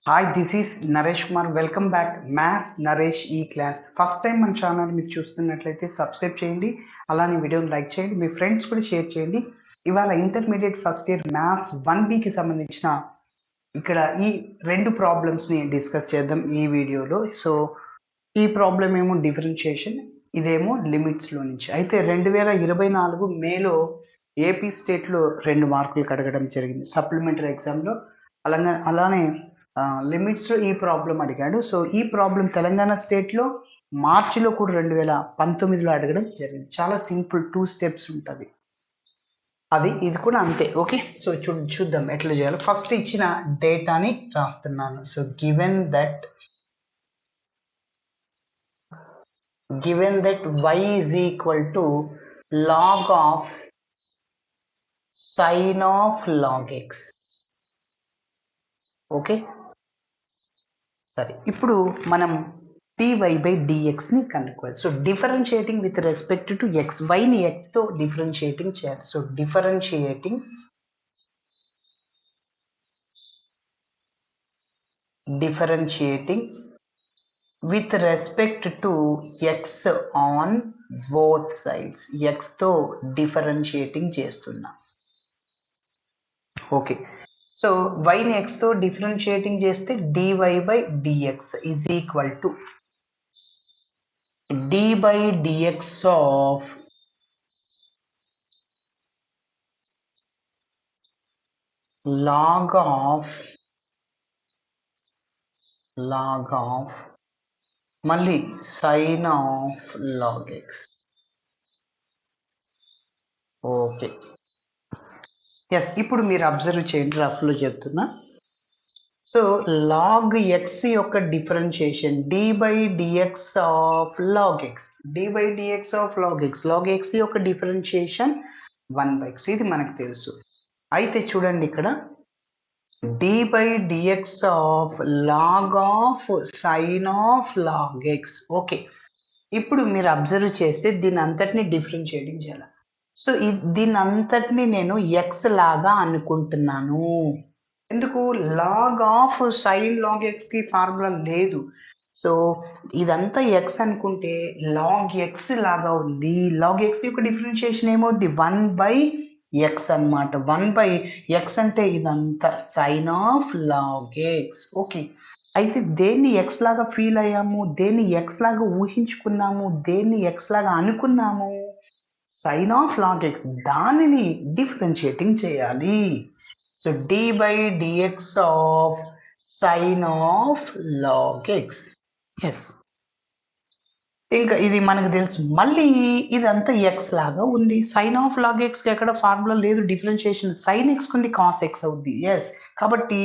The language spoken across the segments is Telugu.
Hi, this is Naresh Kumar. Welcome back maths Naresh ఈ క్లాస్. ఫస్ట్ టైం మన ఛానల్ మీరు చూస్తున్నట్లయితే సబ్స్క్రైబ్ చేయండి, అలానే వీడియోని లైక్ చేయండి, మీ ఫ్రెండ్స్ కూడా షేర్ చేయండి. ఇవాళ ఇంటర్మీడియట్ ఫస్ట్ ఇయర్ మ్యాథ్స్ 1Bకి సంబంధించిన ఇక్కడ ఈ రెండు ప్రాబ్లమ్స్ని డిస్కస్ చేద్దాం ఈ వీడియోలో. సో ఈ ప్రాబ్లం ఏమో డిఫరెన్షియేషన్, ఇదేమో లిమిట్స్లో నుంచి. అయితే 2024 మేలో ఏపీ స్టేట్లో 2 మార్కులు అడగడం జరిగింది సప్లిమెంటరీ ఎగ్జామ్లో. అలానే లిమిట్స్లో ఈ ప్రాబ్లం అడిగాడు. సో ఈ ప్రాబ్లం తెలంగాణ స్టేట్లో మార్చిలో కూడా 2019లో అడగడం జరిగింది. చాలా సింపుల్, 2 స్టెప్స్ ఉంటుంది. ఇది కూడా అంతే. ఓకే, సో చూద్దాం ఎట్లా చేయాలో. ఫస్ట్ ఇచ్చిన డేటాని రాస్తున్నాను. So given that y is equal to log of sin of log x. Okay, సరే. ఇప్పుడు మనం dy by dx ని కనుక్కోవాలి. So differentiating with respect to x, y ని x తో డిఫరెన్షియేటింగ్ చేయాలి. So differentiating with respect to x on both sides. x తో డిఫరెన్షియేటింగ్ చేస్తున్నా. ఓకే, సో y ని x తో డిఫరెన్షియేటింగ్ చేస్తే dy by dx is equal to d by dx of log of మళ్ళీ sin of log x. Okay, yes. ఇప్పుడు మీరు అబ్జర్వ్ చేయండి, రఫ్లో చెప్తున్నా. సో లాగ్ ఎక్స్ యొక్క differentiation dy by dx of log x, log x యొక్క డిఫరెన్షియేషన్ 1/x. ఇది మనకు తెలుసు. అయితే చూడండి, ఇక్కడ d by dx of log of sin of log x. Okay, ఇప్పుడు మీరు అబ్జర్వ్ చేస్తే దీని అంతటిని డిఫరెన్షియేటింగ్ చేయాలి. సో దీని అంతటిని నేను ఎక్స్ లాగా అనుకుంటున్నాను. ఎందుకు? లాగ్ ఆఫ్ సైన్ లాగ్ ఎక్స్కి ఫార్ములా లేదు. సో ఇదంతా ఎక్స్ అనుకుంటే లాగ్ ఎక్స్ లాగా ఉంది. లాగ్ ఎక్స్ యొక్క డిఫరెన్షియేషన్ ఏమవుద్ది? 1/x అనమాట. 1/x అంటే ఇదంతా sine of log x. Okay, అయితే దేన్ని ఎక్స్ లాగా ఫీల్ అయ్యాము, దేన్ని ఎక్స్ లాగా ఊహించుకున్నాము, దేన్ని ఎక్స్ లాగా అనుకున్నాము? Sine of log x. దానిని డిఫరెన్షియేటింగ్ చేయాలి. So d by dx of sin of log x. Yes, ఇంకా ఇది మనకు తెలుసు. మళ్ళీ ఇదంతా ఎక్స్ లాగా ఉంది. సైన్ ఆఫ్ లాగ్ ఎక్స్కి ఎక్కడ ఫార్ములా లేదు, డిఫరెన్షియేషన్. సైన్ ఎక్స్ ఉంది, కాస్ ఎక్స్ అవుద్ది. ఎస్, కాబట్టి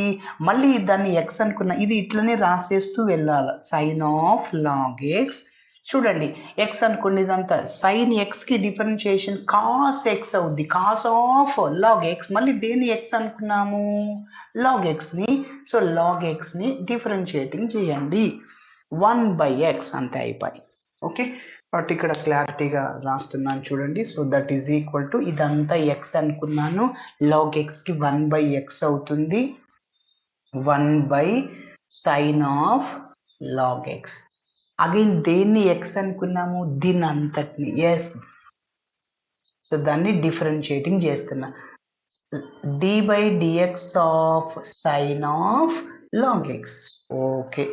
మళ్ళీ దాన్ని ఎక్స్ అనుకున్నా, ఇది ఇట్లనే రాసేస్తూ వెళ్ళాలి. Sine of log x. చూడండి, ఎక్స్ అనుకోండి, ఇదంతా సైన్ ఎక్స్కి డిఫరెన్షియేషన్ కాస్ ఎక్స్ అవుద్ది. Cos of log x. మళ్ళీ దేన్ని ఎక్స్ అనుకున్నాము? లాగ్ ఎక్స్ని. సో లాగ్ ఎక్స్ని డిఫరెన్షియేటింగ్ చేయండి. 1/x అంతే, అయిపోయి. ఓకే, కాబట్టి ఇక్కడ క్లారిటీగా రాస్తున్నాను చూడండి. So that is equal to, ఇదంతా ఎక్స్ అనుకున్నాను, లాగ్ ఎక్స్కి 1/x అవుతుంది. 1/sin of log x. Again దేన్ని ఎక్స్ అనుకున్నాము? దీన్ని అంతటిని. ఎస్, సో దాన్ని డిఫరెన్షియేటింగ్ చేస్తున్నా. d by dx of sin of log x. Okay,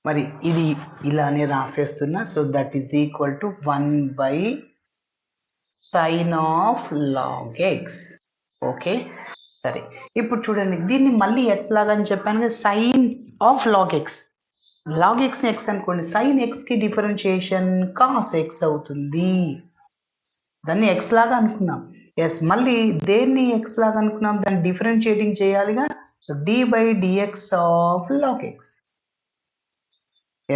మరి ఇది ఇలానే రాసేస్తున్నా. So that is equal to 1/sin of log x. Okay, సరే. ఇప్పుడు చూడండి, దీన్ని మళ్ళీ ఎక్స్ లాగా అని చెప్పాను కదా, sine of log x. Log x x అనుకోండి, సైన్ ఎక్స్కి డిఫరెన్షియేషన్ కాస్ ఎక్స్ అవుతుంది. దాన్ని ఎక్స్ లాగా అనుకున్నాం. ఎస్, మళ్ళీ దేన్ని ఎక్స్ లాగా అనుకున్నాం? దాన్ని డిఫరెన్షియేటింగ్ చేయాలిగా. So d by dx of log x.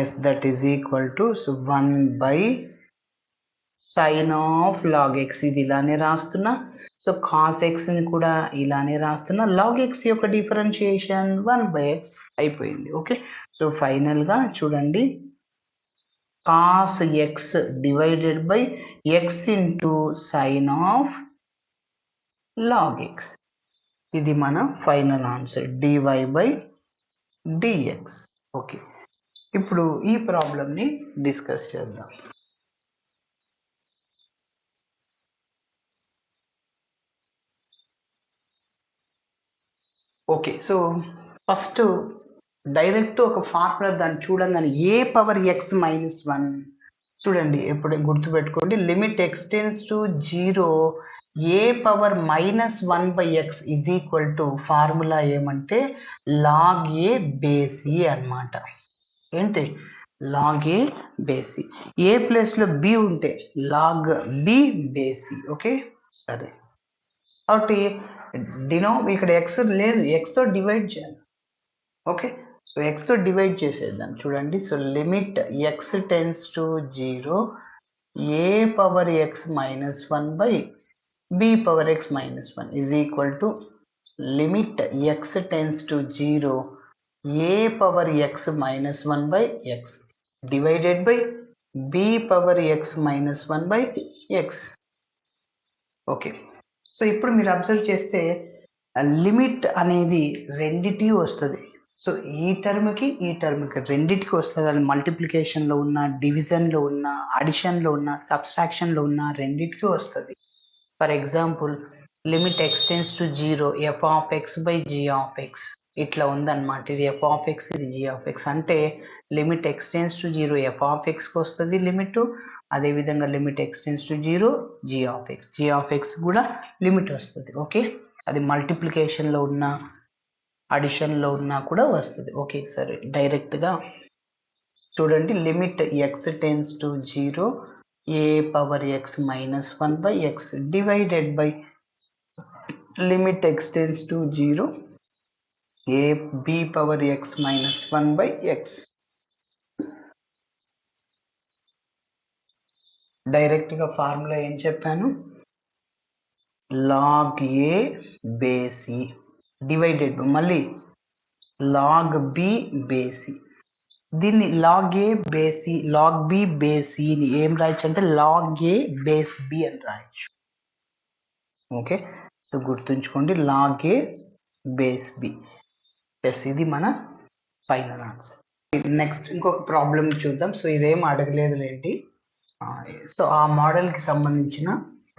Yes, that is equal to 1/sin of log x. ఇది ఇలానే రాస్తున్నా. సో కాస్ ఎక్స్ని కూడా ఇలానే రాస్తున్నా. లాగ్ ఎక్స్ యొక్క డిఫరెన్షియేషన్ 1/x అయిపోయింది. ఓకే, సో ఫైనల్గా చూడండి, cos x divided by x into sine of log x. ఇది మన ఫైనల్ ఆన్సర్ dy/dx. ఓకే, ఇప్పుడు ఈ ప్రాబ్లమ్ని డిస్కస్ చేద్దాం. ఓకే, సో ఫస్ట్ డైరెక్ట్ ఒక ఫార్ములా దాన్ని చూడంగానే a⁻x-1 చూడండి, ఎప్పుడు గుర్తుపెట్టుకోండి, limit x tends to 0 a⁻−1/x is equal to formula ఏమంటే log a బేస్ e అనమాట. ఏంటి log a బేస్ e, ఏ ప్లేస్లో b ఉంటే log b base e. Okay సరే, కాబట్టి ఇక్కడ x లేదు, xతో డివైడ్ చేయాలి. ఓకే, సో xతో డివైడ్ చేసేద్దాం. చూడండి, so limit x tends to 0 a⁻x-1/b⁻x-1 is equal to limit x tends to 0 a⁻x-1/x divided by b⁻x-1/x. Okay, so ఇప్పుడు మీరు అబ్జర్వ్ చేస్తే లిమిట్ అనేది రెండిటి వస్తుంది. సో ఈ టర్మ్కి రెండిటికి వస్తుంది. అది మల్టిప్లికేషన్లో ఉన్న, డివిజన్లో ఉన్న, అడిషన్లో ఉన్న, సబ్స్ట్రాక్షన్లో ఉన్న రెండిటికి వస్తుంది. For example limit x tends to 0 f(x/g)(x) ఇట్లా ఉందన్నమాట. ఇది f(x), ఇది g(x). అంటే లిమిట్ ఎక్స్టెన్స్ టు 0 f(x)కి వస్తుంది లిమిట్, అదేవిధంగా లిమిట్ ఎక్స్టెన్స్ టు 0 g(x) కూడా లిమిట్ వస్తుంది. ఓకే, అది మల్టిప్లికేషన్లో ఉన్న, అడిషన్లో ఉన్నా కూడా వస్తుంది. ఓకే సరే, డైరెక్ట్గా చూడండి, limit x tends to 0 a⁻x-1/x divided by limit x tends to 0 b⁻x-1/x. డైరెక్ట్గా ఫార్ములా ఏం చెప్పాను, log a base e divided మళ్ళీ log b బేస్ e. దీన్ని log a base e, log b base eని ఏం రాయొచ్చు అంటే log a బేస్ b అని రాయొచ్చు. ఓకే, సో గుర్తుంచుకోండి, log a base b. Yes, ఇది మన ఫైనల్ ఆన్సర్. నెక్స్ట్ ఇంకొక ప్రాబ్లం చూద్దాం. సో ఇదేం అడగలేదులేంటి, సో ఆ మోడల్కి సంబంధించిన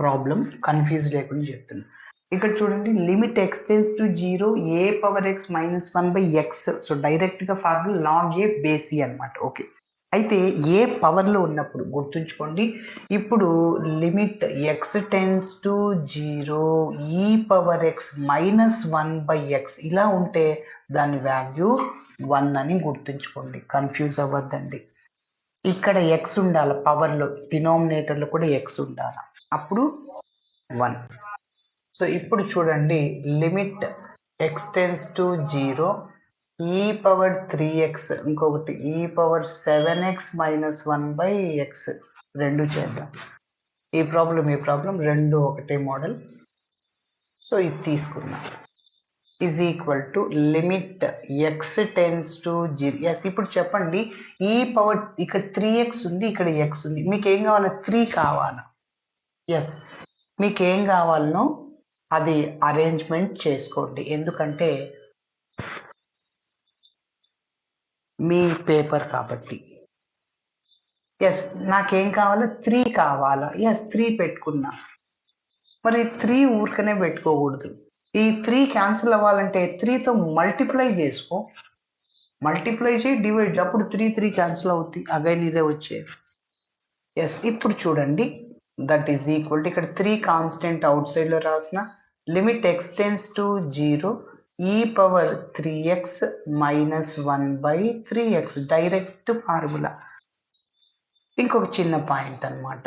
ప్రాబ్లం కన్ఫ్యూజ్ లేకుండా చెప్తున్నాను. ఇక్కడ చూడండి, limit x tends to 0 a⁻x-1/x. So డైరెక్ట్గా formula log a base e అనమాట. ఓకే, అయితే ఏ పవర్లో ఉన్నప్పుడు గుర్తుంచుకోండి, ఇప్పుడు limit x tends to 0 e⁻x-1/x ఇలా ఉంటే దాని వాల్యూ 1 అని గుర్తుంచుకోండి, కన్ఫ్యూజ్ అవ్వద్దండి. ఇక్కడ x ఉండాలి, పవర్లో డినామినేటర్లో కూడా x ఉండాలి, అప్పుడు 1. సో ఇప్పుడు చూడండి, limit x tends to 0 e⁻3x, ఇంకొకటి e⁻7x-1/x రెండు చేద్దాం. ఈ ప్రాబ్లం రెండు ఒకటే మోడల్. సో ఇది తీసుకున్నాం is equal to limit x tends to 0. Yes, ఇప్పుడు చెప్పండి, ఇక్కడ 3x ఉంది, ఇక్కడ x ఉంది, మీకు ఏం కావాలో 3 కావాలా? ఎస్, మీకు ఏం కావాలనో అది అరేంజ్మెంట్ చేసుకోండి, ఎందుకంటే మీ పేపర్ కాబట్టి. ఎస్, నాకేం కావాలో 3 కావాలా? ఎస్, 3 పెట్టుకున్నా. మరి 3 ఊరికనే పెట్టుకోకూడదు, ఈ 3 క్యాన్సిల్ అవ్వాలంటే 3తో మల్టిప్లై చేసుకో, మల్టిప్లై చేయి, డివైడ్, అప్పుడు 3 క్యాన్సిల్ అవుతుంది, అగైన్ ఇదే వచ్చేది. ఎస్, ఇప్పుడు చూడండి, దట్ ఈజ్ ఈక్వల్ టు ఇక్కడ 3 కాన్స్టెంట్ అవుట్ సైడ్లో రాసిన limit x tends to 0 e⁻3x-1/3x direct formula. ఇంకొక చిన్న పాయింట్ అనమాట,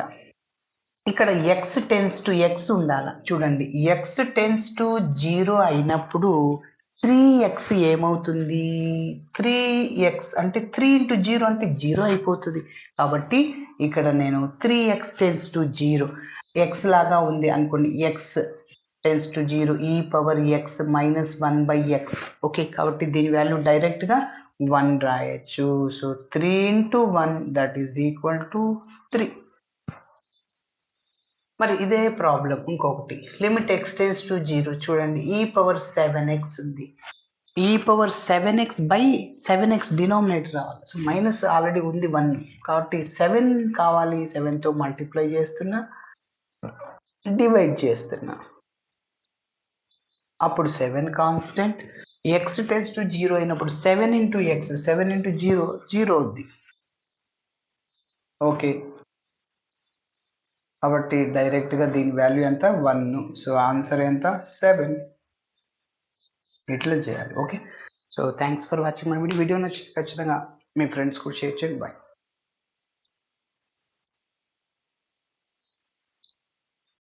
ఇక్కడ x టెన్స్ టు x ఉండాలి. చూడండి, x టెన్స్ టు 0 అయినప్పుడు 3x ఏమవుతుంది? 3x అంటే 3 × 0 అంటే 0 అయిపోతుంది. కాబట్టి ఇక్కడ నేను 3x టెన్స్ టు 0 x లాగా ఉంది అనుకోండి, x tends to 0 e⁻x-1/x. Okay, కాబట్టి దీని వాల్యూ డైరెక్ట్గా 1 రాయొచ్చు. So 3 × 1 that is equal to 3. మరి ఇదే ప్రాబ్లం ఇంకొకటి, లిమిట్ ఎక్స్టెన్స్ టు 0. చూడండి e⁻7x ఉంది. e⁻7x బై 7x డినామినేటర్ రావాలి. సో మైనస్ ఆల్రెడీ ఉంది 1, కాబట్టి 7 కావాలి. 7తో మల్టిప్లై చేస్తున్నా, డివైడ్ చేస్తున్నా, అప్పుడు 7 కాన్స్టెంట్. x టెన్స్ టు 0 అయినప్పుడు 7 ఇంటూ ఎక్స్, 7 ఇంటూ 0 0 అవుద్ది. ఓకే, కాబట్టి డైరెక్ట్గా దీని వాల్యూ ఎంత 1. సో ఆన్సర్ ఎంత 7. ఇట్లా చేయాలి. Okay, so thanks for watching my video. Video నచ్చితే ఖచ్చితంగా మీ ఫ్రెండ్స్ కూడా షేర్ చేయండి. బాయ్.